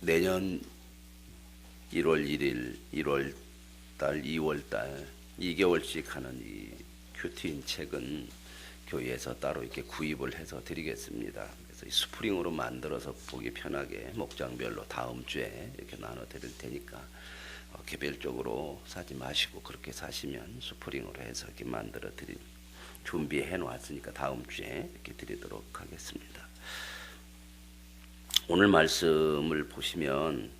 내년 1월 1일, 1월 달, 2월 달 2개월씩 하는 이 큐티인 책은 교회에서 따로 이렇게 구입을 해서 드리겠습니다. 그래서 스프링으로 만들어서 보기 편하게 목장별로 다음 주에 이렇게 나눠 드릴 테니까 개별적으로 사지 마시고 그렇게 사시면 스프링으로 해서 이렇게 만들어 드릴 준비해 놓았으니까 다음 주에 이렇게 드리도록 하겠습니다. 오늘 말씀을 보시면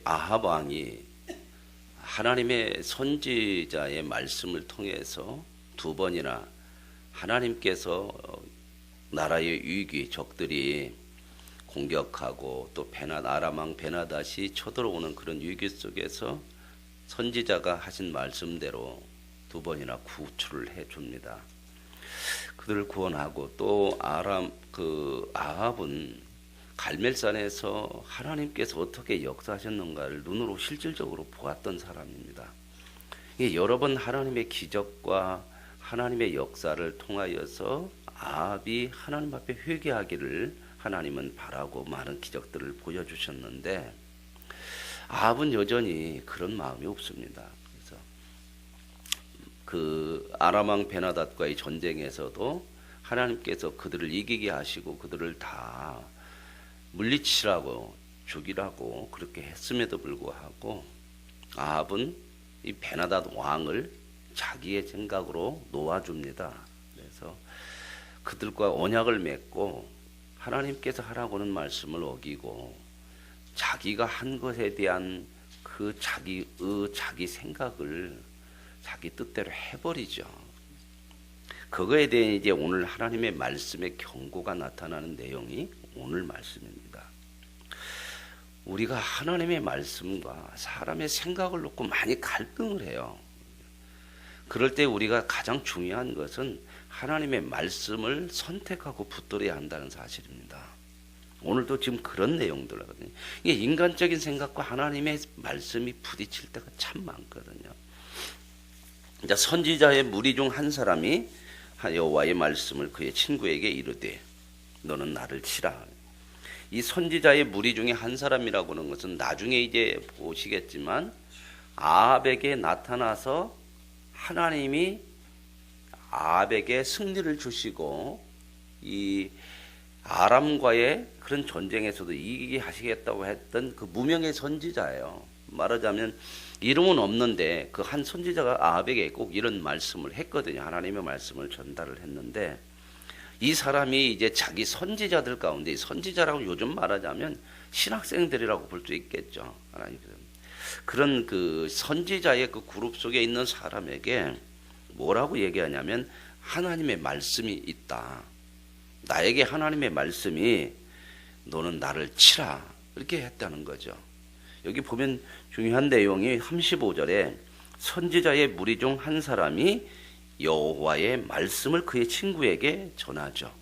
아합 왕이 하나님의 선지자의 말씀을 통해서 두 번이나 하나님께서 나라의 위기 적들이 공격하고 또 아람 왕 베나닷이 쳐들어오는 그런 위기 속에서 선지자가 하신 말씀대로 두 번이나 구출을 해 줍니다. 그들을 구원하고 또 아합은 갈멜산에서 하나님께서 어떻게 역사하셨는가를 눈으로 실질적으로 보았던 사람입니다. 여러 번 하나님의 기적과 하나님의 역사를 통하여서 아합이 하나님 앞에 회개하기를 하나님은 바라고 많은 기적들을 보여주셨는데 아합은 여전히 그런 마음이 없습니다. 그래서 그 아람 왕 베나닷과의 전쟁에서도 하나님께서 그들을 이기게 하시고 그들을 다 물리치라고 죽이라고 그렇게 했음에도 불구하고 아합은 이 베나닷 왕을 자기의 생각으로 놓아줍니다. 그래서 그들과 언약을 맺고 하나님께서 하라고는 말씀을 어기고 자기가 한 것에 대한 그 자기 생각을 자기 뜻대로 해버리죠. 그거에 대해 이제 오늘 하나님의 말씀의 경고가 나타나는 내용이 오늘 말씀입니다. 우리가 하나님의 말씀과 사람의 생각을 놓고 많이 갈등을 해요. 그럴 때 우리가 가장 중요한 것은 하나님의 말씀을 선택하고 붙들어야 한다는 사실입니다. 오늘도 지금 그런 내용들 하거든요. 이게 인간적인 생각과 하나님의 말씀이 부딪힐 때가 참 많거든요. 이제 선지자의 무리 중 한 사람이 여호와의 말씀을 그의 친구에게 이르되 너는 나를 치라. 이 선지자의 무리 중에 한 사람이라고 하는 것은 나중에 이제 보시겠지만 아합에게 나타나서 하나님이 아합에게 승리를 주시고 이 아람과의 그런 전쟁에서도 이기게 하시겠다고 했던 그 무명의 선지자예요. 말하자면 이름은 없는데 그 한 선지자가 아합에게 꼭 이런 말씀을 했거든요. 하나님의 말씀을 전달을 했는데 이 사람이 이제 자기 선지자들 가운데 선지자라고 요즘 말하자면 신학생들이라고 볼 수 있겠죠. 그런 그 선지자의 그 그룹 속에 있는 사람에게 뭐라고 얘기하냐면 하나님의 말씀이 있다. 나에게 하나님의 말씀이 너는 나를 치라. 이렇게 했다는 거죠. 여기 보면 중요한 내용이 35절에 선지자의 무리 중 한 사람이 여호와의 말씀을 그의 친구에게 전하죠.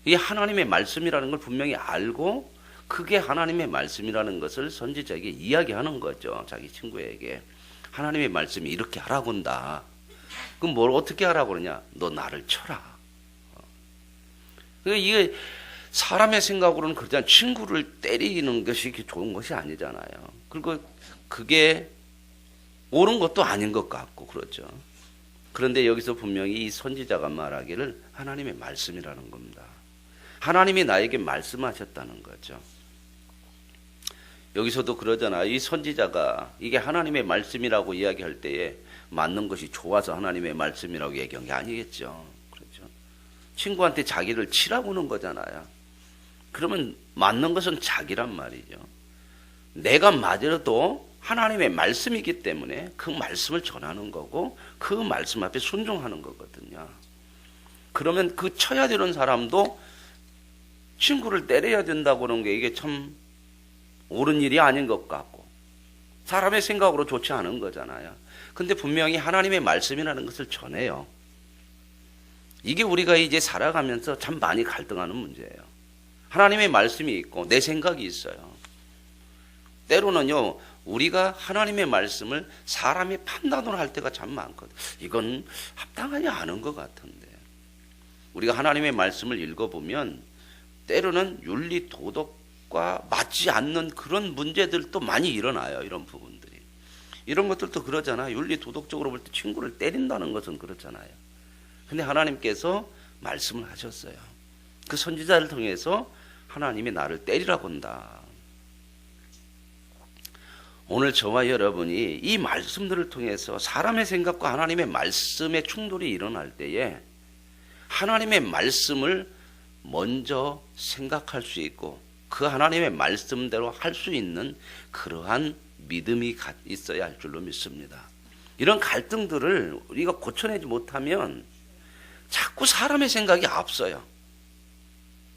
이 하나님의 말씀이라는 걸 분명히 알고 그게 하나님의 말씀이라는 것을 선지자에게 이야기하는 거죠. 자기 친구에게 하나님의 말씀이 이렇게 하라고 한다. 그럼 뭘 어떻게 하라고 그러냐? 너 나를 쳐라. 이게 사람의 생각으로는 그렇잖아요. 친구를 때리는 것이 좋은 것이 아니잖아요. 그리고 그게 옳은 것도 아닌 것 같고 그렇죠. 그런데 여기서 분명히 이 선지자가 말하기를 하나님의 말씀이라는 겁니다. 하나님이 나에게 말씀하셨다는 거죠. 여기서도 그러잖아요. 이 선지자가 이게 하나님의 말씀이라고 이야기할 때에 맞는 것이 좋아서 하나님의 말씀이라고 얘기한 게 아니겠죠. 그렇죠. 친구한테 자기를 치라고 하는 거잖아요. 그러면 맞는 것은 자기란 말이죠. 내가 맞아도 하나님의 말씀이기 때문에 그 말씀을 전하는 거고 그 말씀 앞에 순종하는 거거든요. 그러면 그 쳐야 되는 사람도 친구를 때려야 된다고 하는 게 이게 참 옳은 일이 아닌 것 같고 사람의 생각으로 좋지 않은 거잖아요. 근데 분명히 하나님의 말씀이라는 것을 전해요. 이게 우리가 이제 살아가면서 참 많이 갈등하는 문제예요. 하나님의 말씀이 있고 내 생각이 있어요. 때로는요 우리가 하나님의 말씀을 사람의 판단으로 할 때가 참 많거든. 이건 합당하지 않은 것 같은데 우리가 하나님의 말씀을 읽어보면 때로는 윤리 도덕과 맞지 않는 그런 문제들도 많이 일어나요. 이런 부분들이. 이런 것들도 그러잖아. 윤리 도덕적으로 볼 때 친구를 때린다는 것은 그렇잖아요. 근데 하나님께서 말씀을 하셨어요. 그 선지자를 통해서 하나님이 나를 때리라고 한다. 오늘 저와 여러분이 이 말씀들을 통해서 사람의 생각과 하나님의 말씀의 충돌이 일어날 때에 하나님의 말씀을 먼저 생각할 수 있고 그 하나님의 말씀대로 할 수 있는 그러한 믿음이 있어야 할 줄로 믿습니다. 이런 갈등들을 우리가 고쳐내지 못하면 자꾸 사람의 생각이 앞서요.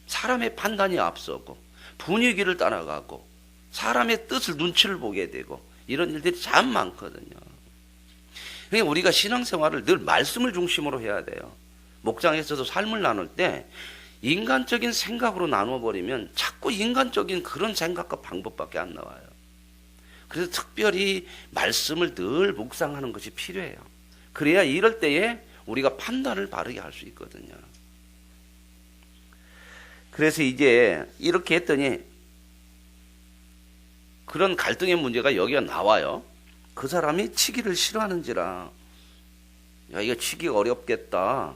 사람의 판단이 앞서고 분위기를 따라가고 사람의 뜻을 눈치를 보게 되고 이런 일들이 참 많거든요. 그러니까 우리가 신앙생활을 늘 말씀을 중심으로 해야 돼요. 목장에서도 삶을 나눌 때 인간적인 생각으로 나눠버리면 자꾸 인간적인 그런 생각과 방법밖에 안 나와요. 그래서 특별히 말씀을 늘 묵상하는 것이 필요해요. 그래야 이럴 때에 우리가 판단을 바르게 할 수 있거든요. 그래서 이제 이렇게 했더니 그런 갈등의 문제가 여기가 나와요. 그 사람이 치기를 싫어하는지라. 야, 이거 치기가 어렵겠다.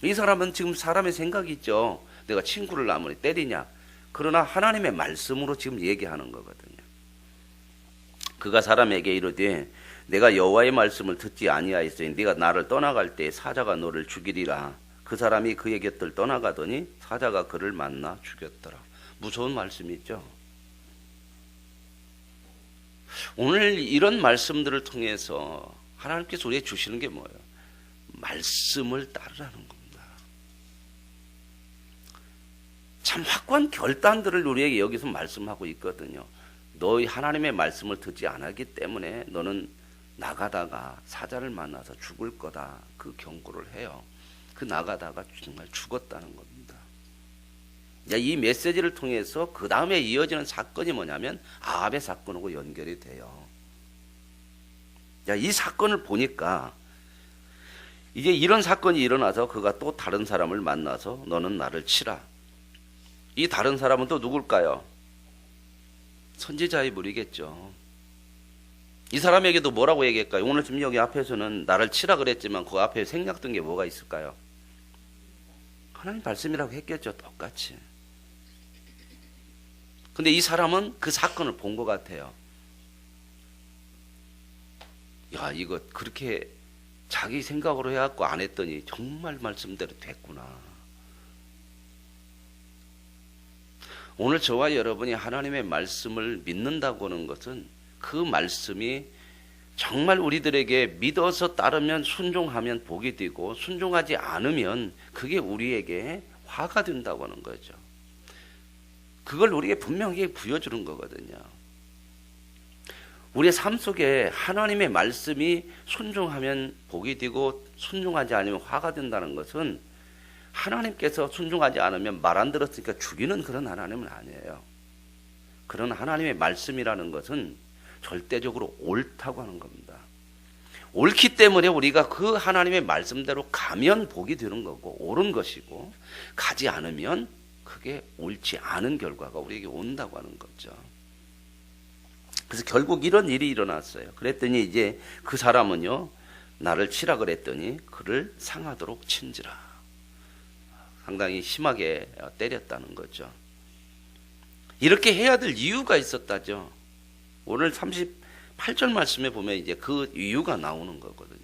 이 사람은 지금 사람의 생각이 있죠. 내가 친구를 아무리 때리냐. 그러나 하나님의 말씀으로 지금 얘기하는 거거든요. 그가 사람에게 이르되 내가 여호와의 말씀을 듣지 아니하였으니 네가 나를 떠나갈 때 사자가 너를 죽이리라. 그 사람이 그의 곁을 떠나가더니 사자가 그를 만나 죽였더라. 무서운 말씀이죠. 오늘 이런 말씀들을 통해서 하나님께서 우리에게 주시는 게 뭐예요? 말씀을 따르라는 겁니다. 참 확고한 결단들을 우리에게 여기서 말씀하고 있거든요. 너희 하나님의 말씀을 듣지 않았기 때문에 너는 나가다가 사자를 만나서 죽을 거다. 그 경고를 해요. 그 나가다가 정말 죽었다는 겁니다. 이 메시지를 통해서 그 다음에 이어지는 사건이 뭐냐면 아합의 사건하고 연결이 돼요. 이 사건을 보니까 이제 이런 사건이 일어나서 그가 또 다른 사람을 만나서 너는 나를 치라. 이 다른 사람은 또 누굴까요? 선지자의 무리겠죠. 이 사람에게도 뭐라고 얘기할까요? 오늘 지금 여기 앞에서는 나를 치라 그랬지만 그 앞에 생략된 게 뭐가 있을까요? 하나님 말씀이라고 했겠죠. 똑같이. 근데 이 사람은 그 사건을 본 것 같아요. 야, 이거 그렇게 자기 생각으로 해갖고 안 했더니 정말 말씀대로 됐구나. 오늘 저와 여러분이 하나님의 말씀을 믿는다고 하는 것은 그 말씀이 정말 우리들에게 믿어서 따르면 순종하면 복이 되고 순종하지 않으면 그게 우리에게 화가 된다고 하는 거죠. 그걸 우리에게 분명히 부여주는 거거든요. 우리의 삶 속에 하나님의 말씀이 순종하면 복이 되고 순종하지 않으면 화가 된다는 것은 하나님께서 순종하지 않으면 말 안 들었으니까 죽이는 그런 하나님은 아니에요. 그런 하나님의 말씀이라는 것은 절대적으로 옳다고 하는 겁니다. 옳기 때문에 우리가 그 하나님의 말씀대로 가면 복이 되는 거고 옳은 것이고 가지 않으면 그게 옳지 않은 결과가 우리에게 온다고 하는 거죠. 그래서 결국 이런 일이 일어났어요. 그랬더니 이제 그 사람은요 나를 치라 그랬더니 그를 상하도록 친지라. 상당히 심하게 때렸다는 거죠. 이렇게 해야 될 이유가 있었다죠. 오늘 38절 말씀에 보면 이제 그 이유가 나오는 거거든요.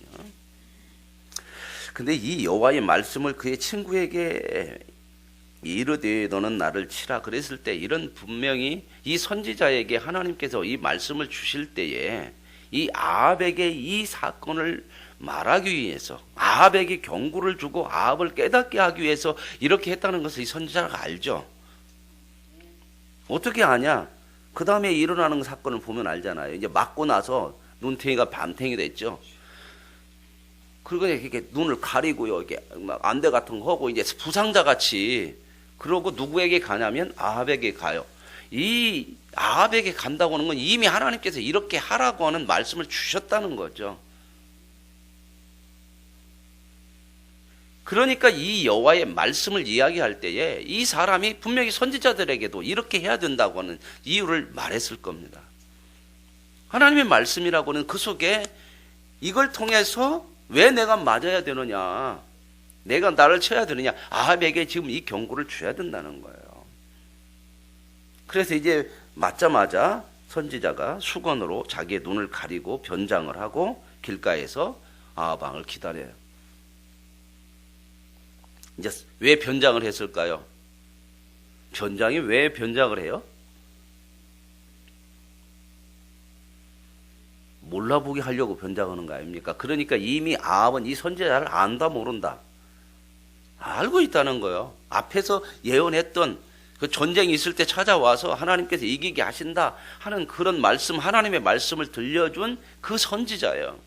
근데 이 여호와의 말씀을 그의 친구에게 이르되 너는 나를 치라 그랬을 때 이런 분명히 이 선지자에게 하나님께서 이 말씀을 주실 때에 이 아합에게 이 사건을 말하기 위해서 아합에게 경고를 주고 아합을 깨닫게 하기 위해서 이렇게 했다는 것을 이 선지자가 알죠. 어떻게 아냐? 그 다음에 일어나는 사건을 보면 알잖아요. 이제 맞고 나서 눈탱이가 밤탱이 됐죠. 그리고 이렇게 눈을 가리고요, 이렇게 막 안대 같은 거 하고 이제 부상자 같이 그러고 누구에게 가냐면 아합에게 가요. 이 아합에게 간다고 하는 건 이미 하나님께서 이렇게 하라고 하는 말씀을 주셨다는 거죠. 그러니까 이 여호와의 말씀을 이야기할 때에 이 사람이 분명히 선지자들에게도 이렇게 해야 된다고 하는 이유를 말했을 겁니다. 하나님의 말씀이라고는 그 속에 이걸 통해서 왜 내가 맞아야 되느냐, 내가 나를 쳐야 되느냐, 아합에게 지금 이 경고를 줘야 된다는 거예요. 그래서 이제 맞자마자 선지자가 수건으로 자기의 눈을 가리고 변장을 하고 길가에서 아합 왕을 기다려요. 이제 왜 변장을 했을까요? 변장이 왜 변장을 해요? 몰라보게 하려고 변장하는 거 아닙니까? 그러니까 이미 아합은 이 선지자를 안다 모른다 알고 있다는 거예요. 앞에서 예언했던 그 전쟁이 있을 때 찾아와서 하나님께서 이기게 하신다 하는 그런 말씀, 하나님의 말씀을 들려준 그 선지자예요.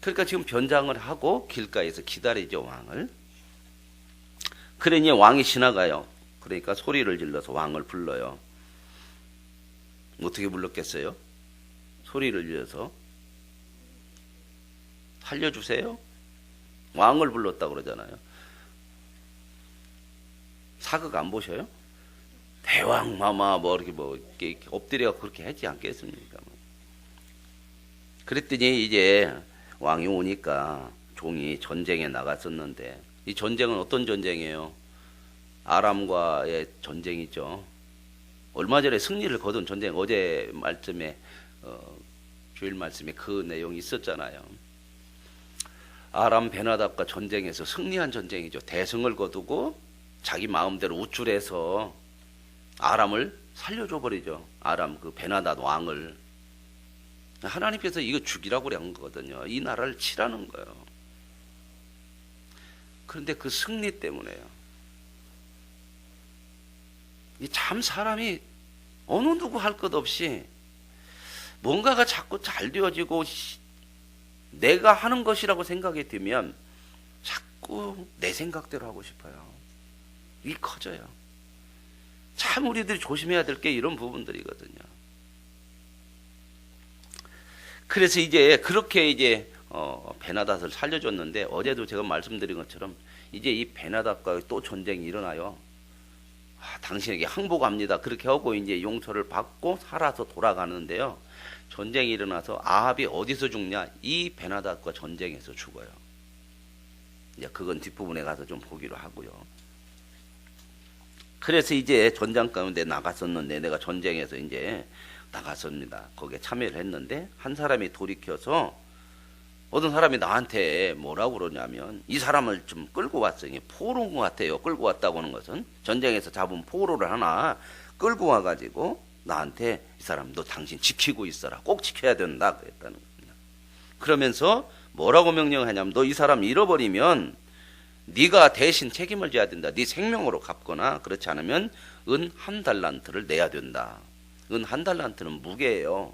그러니까 지금 변장을 하고 길가에서 기다리죠, 왕을. 그러니 왕이 지나가요. 그러니까 소리를 질러서 왕을 불러요. 어떻게 불렀겠어요? 소리를 질러서 살려주세요. 왕을 불렀다고 그러잖아요. 사극 안 보셔요? 대왕 마마 이렇게 엎드려 그렇게 하지 않겠습니까? 그랬더니 이제 왕이 오니까 종이 전쟁에 나갔었는데, 이 전쟁은 어떤 전쟁이에요? 아람과의 전쟁이죠. 얼마 전에 승리를 거둔 전쟁, 어제 말씀에 주일 말씀에 그 내용이 있었잖아요. 아람 베나답과 전쟁에서 승리한 전쟁이죠. 대승을 거두고 자기 마음대로 우쭐해서 아람을 살려줘 버리죠. 아람 그 베나답 왕을. 하나님께서 이거 죽이라고 그런 거거든요. 이 나라를 치라는 거예요. 그런데 그 승리 때문에요. 이 참 사람이 어느 누구 할 것 없이 뭔가가 자꾸 잘 되어지고 내가 하는 것이라고 생각이 되면 자꾸 내 생각대로 하고 싶어요. 이게 커져요. 참 우리들이 조심해야 될 게 이런 부분들이거든요. 그래서 이제 그렇게 이제 베나닷을 살려줬는데, 어제도 제가 말씀드린 것처럼 이제 이 베나닷과 또 전쟁이 일어나요. 당신에게 항복합니다. 그렇게 하고 이제 용서를 받고 살아서 돌아가는데요. 전쟁이 일어나서 아합이 어디서 죽냐? 이 베나닷과 전쟁에서 죽어요. 이제 그건 뒷부분에 가서 좀 보기로 하고요. 그래서 이제 전장 가운데 나갔었는데, 내가 전쟁에서 이제 나갔습니다. 거기에 참여를 했는데, 한 사람이 돌이켜서 어떤 사람이 나한테 뭐라고 그러냐면, 이 사람을 좀 끌고 왔어요. 포로인 것 같아요. 끌고 왔다고 하는 것은 전쟁에서 잡은 포로를 하나 끌고 와가지고 나한테, 이 사람 너 당신 지키고 있어라. 꼭 지켜야 된다 그랬다는 겁니다. 그러면서 뭐라고 명령하냐면, 너 이 사람 잃어버리면 네가 대신 책임을 져야 된다. 네 생명으로 갚거나 그렇지 않으면 은 1달란트를 내야 된다. 은 1달란트는 무게예요.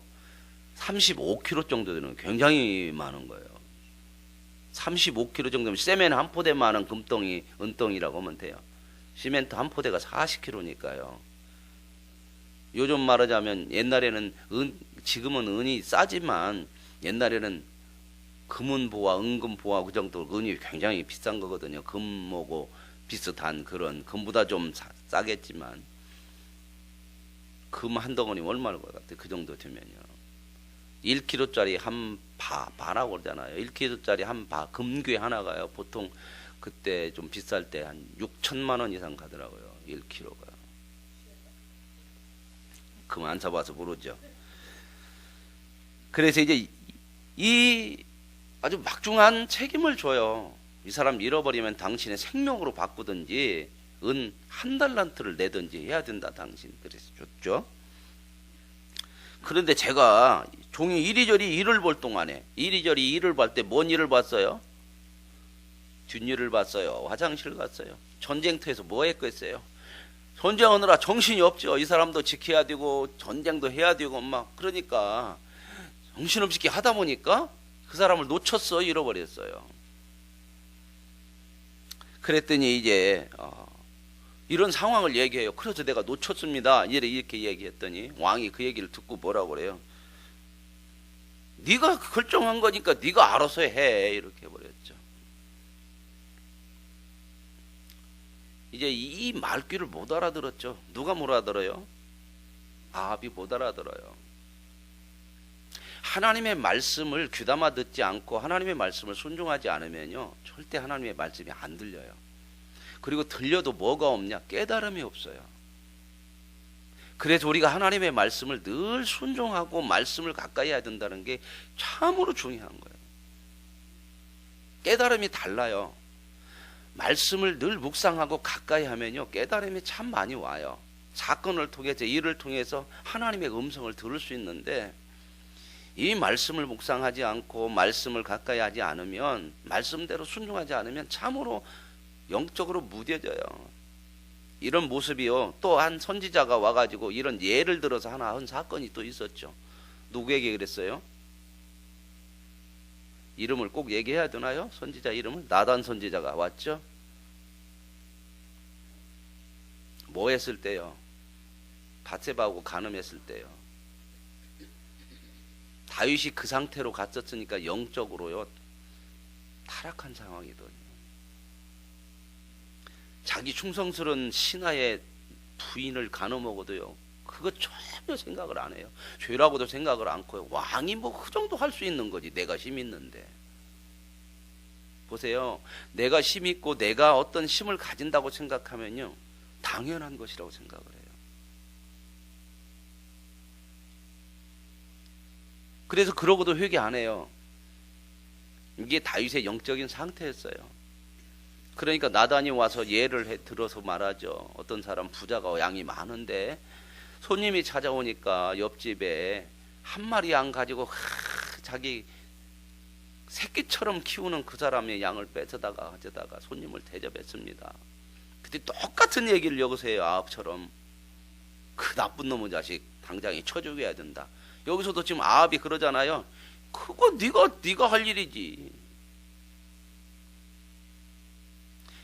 35kg 정도 되는, 굉장히 많은 거예요. 35kg 정도면 세멘 한 포대만한 금덩이, 은덩이라고 하면 돼요. 시멘트 한 포대가 40kg니까요. 요즘 말하자면 옛날에는 지금은 은이 싸지만 옛날에는 금은보화, 은금보화 그 정도 은이 굉장히 비싼 거거든요. 금하고 비슷한 그런, 금보다 좀 싸겠지만 금 한 덩어리 얼마일 것 같아요? 그 정도 되면요. 1kg짜리 한 바라고 그러잖아요. 1kg짜리 한 바, 금괴 하나가요. 보통 그때 좀 비쌀 때 한 6천만 원 이상 가더라고요. 1kg가. 금 안 사봐서 모르죠. 그래서 이제 이 아주 막중한 책임을 줘요. 이 사람 잃어버리면 당신의 생명으로 바꾸든지 은 1달란트를 내든지 해야 된다 당신. 그래서 줬죠. 그런데 제가 종이 이리저리 일을 볼 동안에, 이리저리 일을 볼 때 뭔 일을 봤어요? 뒷일을 봤어요. 화장실 갔어요. 전쟁터에서 뭐 했겠어요? 전쟁하느라 정신이 없죠. 이 사람도 지켜야 되고 전쟁도 해야 되고 막. 그러니까 정신없이 하다 보니까 그 사람을 놓쳤어. 잃어버렸어요. 그랬더니 이제 이런 상황을 얘기해요. 그래서 내가 놓쳤습니다. 이렇게 얘기했더니 왕이 그 얘기를 듣고 뭐라고 그래요? 네가 결정한 거니까 네가 알아서 해. 이렇게 해버렸죠. 이제 이 말귀를 못 알아들었죠. 누가 못 알아들어요? 아합이 못 알아들어요. 하나님의 말씀을 귀담아 듣지 않고 하나님의 말씀을 순종하지 않으면요, 절대 하나님의 말씀이 안 들려요. 그리고 들려도 뭐가 없냐? 깨달음이 없어요. 그래서 우리가 하나님의 말씀을 늘 순종하고 말씀을 가까이 해야 된다는 게 참으로 중요한 거예요. 깨달음이 달라요. 말씀을 늘 묵상하고 가까이 하면요, 깨달음이 참 많이 와요. 사건을 통해서, 일을 통해서 하나님의 음성을 들을 수 있는데, 이 말씀을 묵상하지 않고 말씀을 가까이 하지 않으면, 말씀대로 순종하지 않으면 참으로 영적으로 무뎌져요. 이런 모습이요, 또 한 선지자가 와가지고 이런 예를 들어서 하나 한 사건이 또 있었죠. 누구에게 그랬어요? 이름을 꼭 얘기해야 되나요? 선지자 이름을? 나단 선지자가 왔죠. 뭐 했을 때요? 밧세바하고 간음했을 때요. 다윗이 그 상태로 갔었으니까 영적으로요, 타락한 상황이거든요. 자기 충성스러운 신하의 부인을 간음하고도요, 그거 전혀 생각을 안 해요. 죄라고도 생각을 않고요. 왕이 뭐 그 정도 할 수 있는 거지, 내가 힘 있는데. 보세요, 내가 힘 있고 내가 어떤 힘을 가진다고 생각하면요, 당연한 것이라고 생각을 해요. 그래서 그러고도 회개 안 해요. 이게 다윗의 영적인 상태였어요. 그러니까 나단이 와서 예를 들어서 말하죠. 어떤 사람 부자가 양이 많은데 손님이 찾아오니까 옆집에 한 마리 양 가지고 자기 새끼처럼 키우는 그 사람의 양을 뺏어다가 가져다가 손님을 대접했습니다. 그때 똑같은 얘기를 여기서 해요. 아합처럼. 그 나쁜 놈의 자식 당장에 쳐 죽여야 된다. 여기서도 지금 아합이 그러잖아요. 그거 네가 할 일이지.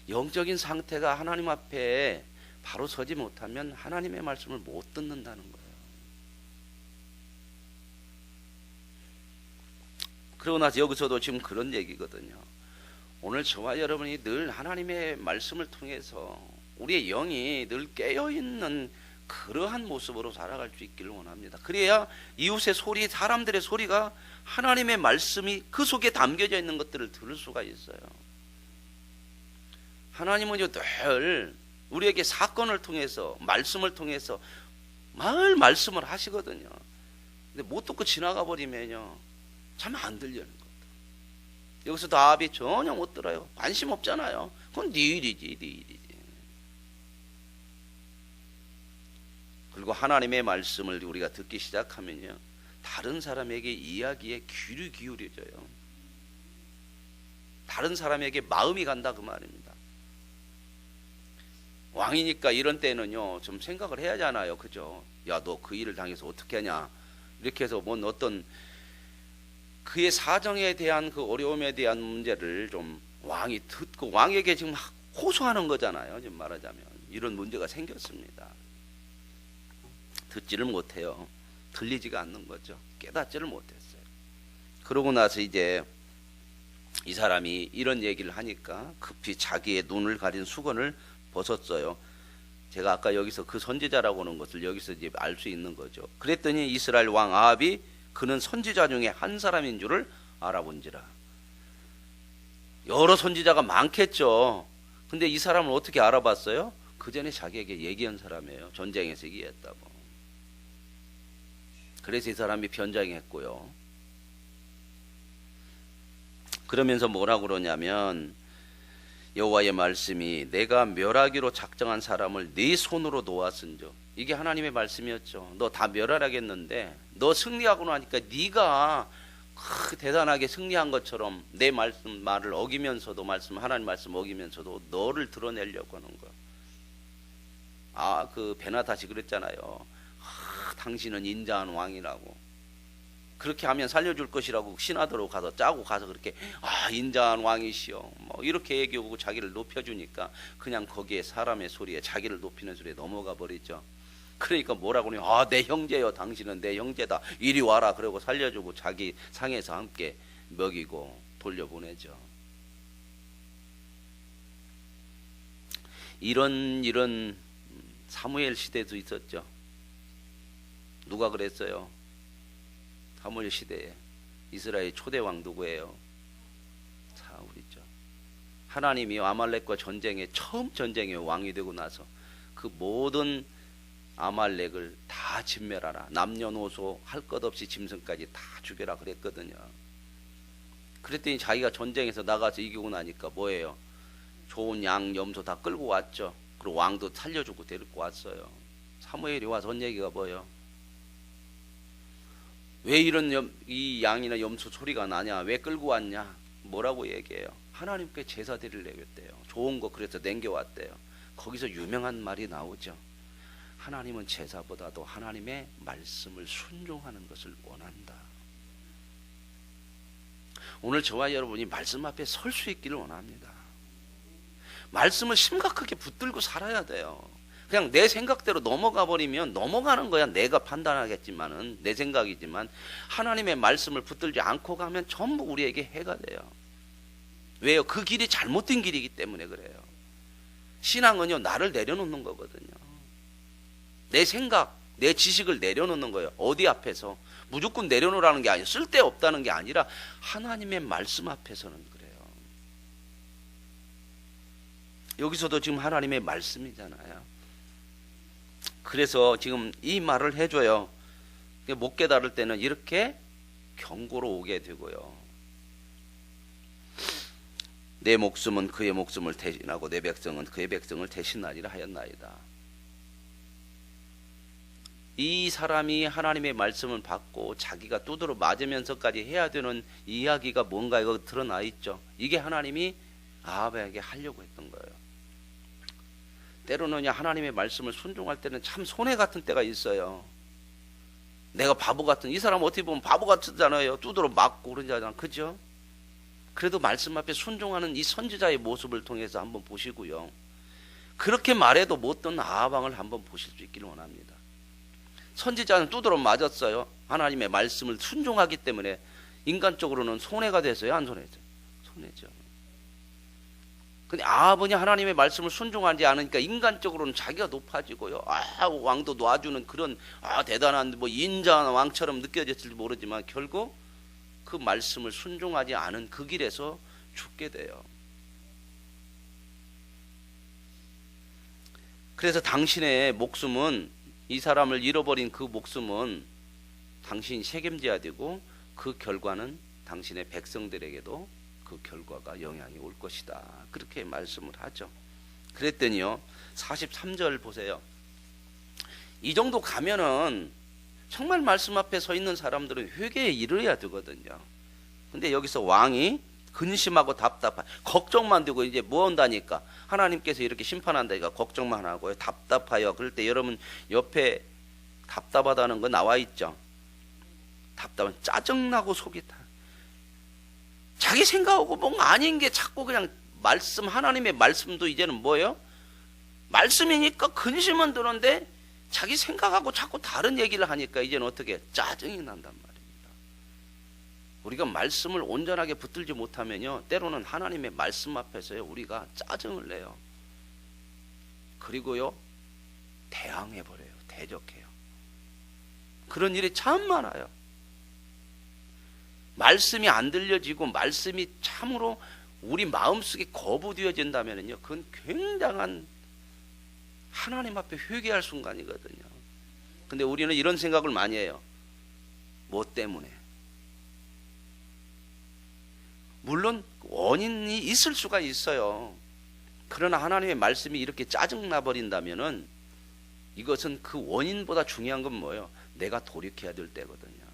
영적인 상태가 하나님 앞에 바로 서지 못하면 하나님의 말씀을 못 듣는다는 거예요. 그러고 나서 여기서도 지금 그런 얘기거든요. 오늘 저와 여러분이 늘 하나님의 말씀을 통해서 우리의 영이 늘 깨어있는 그러한 모습으로 살아갈 수 있기를 원합니다. 그래야 이웃의 소리, 사람들의 소리가 하나님의 말씀이 그 속에 담겨져 있는 것들을 들을 수가 있어요. 하나님은요, 늘 우리에게 사건을 통해서, 말씀을 통해서 늘 말씀을 하시거든요. 근데 못 듣고 지나가 버리면요, 참 안 들리는 거예요. 여기서도 아합이 전혀 못 들어요. 관심 없잖아요. 그건 네 일이지, 네 일이지. 그리고 하나님의 말씀을 우리가 듣기 시작하면요, 다른 사람에게 이야기에 귀를 기울여져요. 다른 사람에게 마음이 간다 그 말입니다. 왕이니까 이런 때는요, 좀 생각을 해야 하잖아요. 그죠? 야, 너 그 일을 당해서 어떻게 하냐. 이렇게 해서 뭔 어떤 그의 사정에 대한 그 어려움에 대한 문제를 좀 왕이 듣고 왕에게 지금 호소하는 거잖아요. 지금 말하자면 이런 문제가 생겼습니다. 듣지를 못해요. 들리지가 않는 거죠. 깨닫지를 못했어요. 그러고 나서 이제 이 사람이 이런 얘기를 하니까 급히 자기의 눈을 가린 수건을 벗었어요. 제가 아까 여기서 그 선지자라고 하는 것을 여기서 이제 알 수 있는 거죠. 그랬더니 이스라엘 왕 아합이 그는 선지자 중에 한 사람인 줄을 알아본지라. 여러 선지자가 많겠죠. 근데 이 사람을 어떻게 알아봤어요? 그 전에 자기에게 얘기한 사람이에요. 전쟁에서 이기했다고. 그래서 이 사람이 변장했고요. 그러면서 뭐라고 그러냐면, 여호와의 말씀이 내가 멸하기로 작정한 사람을 네 손으로 놓았은즉. 이게 하나님의 말씀이었죠. 너 다 멸하라겠는데 너 승리하고 나니까 네가 대단하게 승리한 것처럼 내 말을 어기면서도 하나님 말씀 어기면서도 너를 드러내려고 하는 거야. 그 베나다시 그랬잖아요. 당신은 인자한 왕이라고. 그렇게 하면 살려줄 것이라고 신하들로 가서 짜고 가서 그렇게 인자한 왕이시여 뭐 이렇게 얘기하고 자기를 높여주니까 그냥 거기에 사람의 소리에 자기를 높이는 소리에 넘어가 버리죠. 그러니까 뭐라고 하냐, 내 형제여, 당신은 내 형제다, 이리 와라. 그러고 살려주고 자기 상에서 함께 먹이고 돌려보내죠. 이런 사무엘 시대도 있었죠. 누가 그랬어요? 사무엘 시대에 이스라엘 초대 왕 누구예요? 사울이죠. 하나님이 아말렉과 전쟁에 처음 전쟁에 왕이 되고 나서 그 모든 아말렉을 다 진멸하라. 남녀노소 할 것 없이 짐승까지 다 죽여라 그랬거든요. 그랬더니 자기가 전쟁에서 나가서 이기고 나니까 뭐예요? 좋은 양, 염소 다 끌고 왔죠. 그리고 왕도 살려주고 데리고 왔어요. 사무엘이 와서 한 얘기가 뭐예요? 왜 이 양이나 염소 소리가 나냐? 왜 끌고 왔냐? 뭐라고 얘기해요? 하나님께 제사 드리려겠대요. 좋은 거 그래서 남겨왔대요. 거기서 유명한 말이 나오죠. 하나님은 제사보다도 하나님의 말씀을 순종하는 것을 원한다. 오늘 저와 여러분이 말씀 앞에 설 수 있기를 원합니다. 말씀을 심각하게 붙들고 살아야 돼요. 그냥 내 생각대로 넘어가 버리면 넘어가는 거야. 내가 판단하겠지만은 내 생각이지만 하나님의 말씀을 붙들지 않고 가면 전부 우리에게 해가 돼요. 왜요? 그 길이 잘못된 길이기 때문에 그래요. 신앙은요, 나를 내려놓는 거거든요. 내 생각, 내 지식을 내려놓는 거예요. 어디 앞에서? 무조건 내려놓으라는 게 아니라, 쓸데없다는 게 아니라 하나님의 말씀 앞에서는 그래요. 여기서도 지금 하나님의 말씀이잖아요. 그래서 지금 이 말을 해줘요. 못 깨달을 때는 이렇게 경고로 오게 되고요. 내 목숨은 그의 목숨을 대신하고 내 백성은 그의 백성을 대신하리라 하였나이다. 이 사람이 하나님의 말씀을 받고 자기가 두드러 맞으면서까지 해야 되는 이야기가 뭔가 이거 드러나 있죠. 이게 하나님이 아합에게 하려고 했던 거예요. 때로는 하나님의 말씀을 순종할 때는 참 손해 같은 때가 있어요. 내가 바보 같은, 이 사람 어떻게 보면 바보 같잖아요. 두드러 맞고 그러잖아요. 그죠? 그래도 말씀 앞에 순종하는 이 선지자의 모습을 통해서 한번 보시고요. 그렇게 말해도 못 듣는 아합 왕을 한번 보실 수 있기를 원합니다. 선지자는 두드러 맞았어요. 하나님의 말씀을 순종하기 때문에 인간적으로는 손해가 됐어요. 안 손해죠? 손해죠. 근데 아합은 하나님의 말씀을 순종하지 않으니까 인간적으로는 자기가 높아지고요. 왕도 놔주는 그런 대단한 뭐 인자한 왕처럼 느껴졌을지 모르지만 결국 그 말씀을 순종하지 않은 그 길에서 죽게 돼요. 그래서 당신의 목숨은, 이 사람을 잃어버린 그 목숨은 당신이 책임져야 되고 그 결과는 당신의 백성들에게도 그 결과가 영향이 올 것이다. 그렇게 말씀을 하죠. 그랬더니요, 43절 보세요. 이 정도 가면은 정말 말씀 앞에 서 있는 사람들은 회개에 이르러야 되거든요. 근데 여기서 왕이 근심하고 답답한, 걱정만 되고 이제 뭐 한다니까, 하나님께서 이렇게 심판한다니까 걱정만 하고요. 답답하여. 그럴 때 여러분 옆에 답답하다는 거 나와 있죠. 답답한, 짜증나고 속이 타. 자기 생각하고 뭔가 아닌 게 자꾸 그냥 말씀, 하나님의 말씀도 이제는 뭐예요? 말씀이니까 근심은 드는데 자기 생각하고 자꾸 다른 얘기를 하니까 이제는 어떻게 짜증이 난단 말입니다. 우리가 말씀을 온전하게 붙들지 못하면요, 때로는 하나님의 말씀 앞에서요 우리가 짜증을 내요. 그리고요 대항해버려요. 대적해요. 그런 일이 참 많아요. 말씀이 안 들려지고 말씀이 참으로 우리 마음속에 거부되어진다면요, 그건 굉장한 하나님 앞에 회개할 순간이거든요. 근데 우리는 이런 생각을 많이 해요. 뭐 때문에? 물론 원인이 있을 수가 있어요. 그러나 하나님의 말씀이 이렇게 짜증나 버린다면은 이것은 그 원인보다 중요한 건 뭐예요? 내가 돌이켜야 될 때거든요.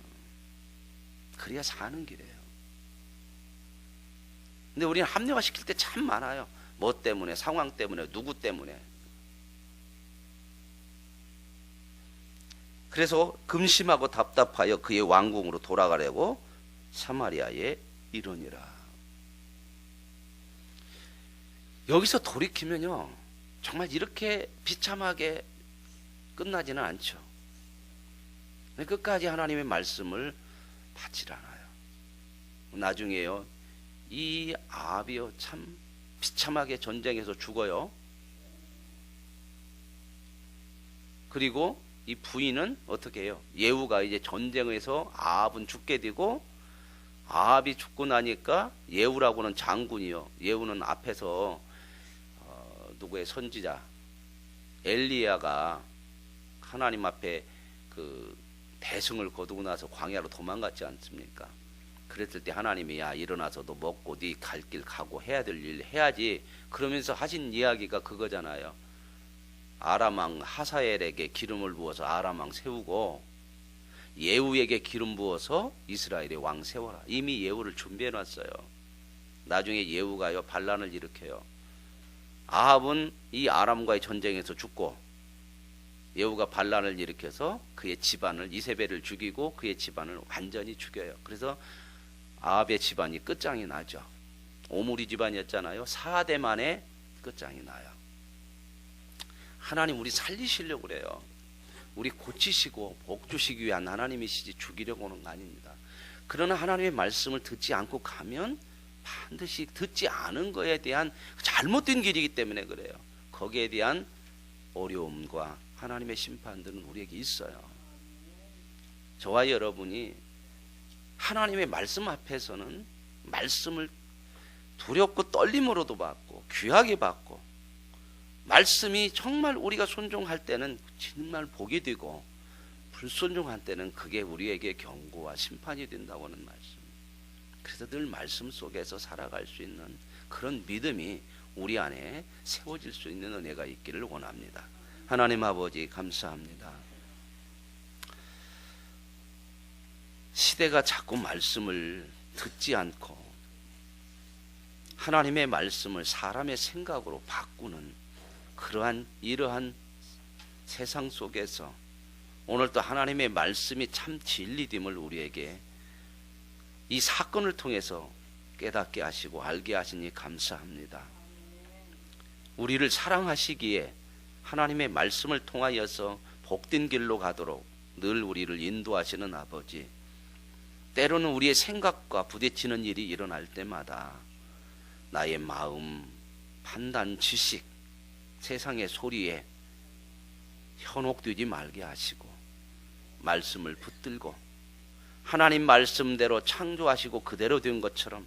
그래야 사는 길이에요. 근데 우리는 합리화시킬 때 참 많아요. 뭐 때문에, 상황 때문에, 누구 때문에. 그래서 근심하고 답답하여 그의 왕궁으로 돌아가려고 사마리아에 이르니라. 여기서 돌이키면요 정말 이렇게 비참하게 끝나지는 않죠. 끝까지 하나님의 말씀을 받질 않아요. 나중에요 이 아합이요 참 비참하게 전쟁에서 죽어요. 그리고 이 부인은 어떻게 해요? 예후가 이제 전쟁에서 아합은 죽게 되고, 아합이 죽고 나니까 예후라고는 장군이요. 예후는 앞에서 누구의 선지자 엘리야가 하나님 앞에 그 대승을 거두고 나서 광야로 도망갔지 않습니까? 그랬을 때 하나님이 야 일어나서 너 먹고 네 갈 길 가고 해야 될 일 해야지, 그러면서 하신 이야기가 그거잖아요. 아람 왕 하사엘에게 기름을 부어서 아람 왕 세우고 예후에게 기름 부어서 이스라엘의 왕 세워라. 이미 예후를 준비해 놨어요. 나중에 예후가요 반란을 일으켜요. 아합은 이 아람과의 전쟁에서 죽고, 예후가 반란을 일으켜서 그의 집안을, 이세벨을 죽이고 그의 집안을 완전히 죽여요. 그래서 아합의 집안이 끝장이 나죠. 오므리 집안이었잖아요. 4대 만에 끝장이 나요. 하나님 우리 살리시려고 그래요. 우리 고치시고 복 주시기 위한 하나님이시지 죽이려고 하는 거 아닙니다. 그러나 하나님의 말씀을 듣지 않고 가면 반드시 듣지 않은 거에 대한 잘못된 길이기 때문에 그래요. 거기에 대한 어려움과 하나님의 심판들은 우리에게 있어요. 저와 여러분이 하나님의 말씀 앞에서는 말씀을 두렵고 떨림으로도 받고 귀하게 받고, 말씀이 정말 우리가 순종할 때는 정말 복이 되고 불순종할 때는 그게 우리에게 경고와 심판이 된다고 하는 말씀. 그래서 늘 말씀 속에서 살아갈 수 있는 그런 믿음이 우리 안에 세워질 수 있는 은혜가 있기를 원합니다. 하나님 아버지 감사합니다. 시대가 자꾸 말씀을 듣지 않고 하나님의 말씀을 사람의 생각으로 바꾸는 이러한 세상 속에서 오늘도 하나님의 말씀이 참 진리됨을 우리에게 이 사건을 통해서 깨닫게 하시고 알게 하시니 감사합니다. 우리를 사랑하시기에 하나님의 말씀을 통하여서 복된 길로 가도록 늘 우리를 인도하시는 아버지, 때로는 우리의 생각과 부딪히는 일이 일어날 때마다 나의 마음, 판단, 지식, 세상의 소리에 현혹되지 말게 하시고 말씀을 붙들고 하나님 말씀대로 창조하시고 그대로 된 것처럼,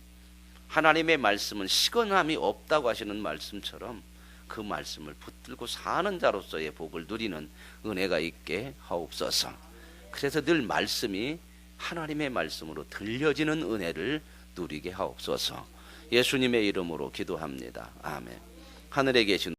하나님의 말씀은 시건함이 없다고 하시는 말씀처럼 그 말씀을 붙들고 사는 자로서의 복을 누리는 은혜가 있게 하옵소서. 그래서 늘 말씀이 하나님의 말씀으로 들려지는 은혜를 누리게 하옵소서. 예수님의 이름으로 기도합니다. 아멘. 하늘에 계신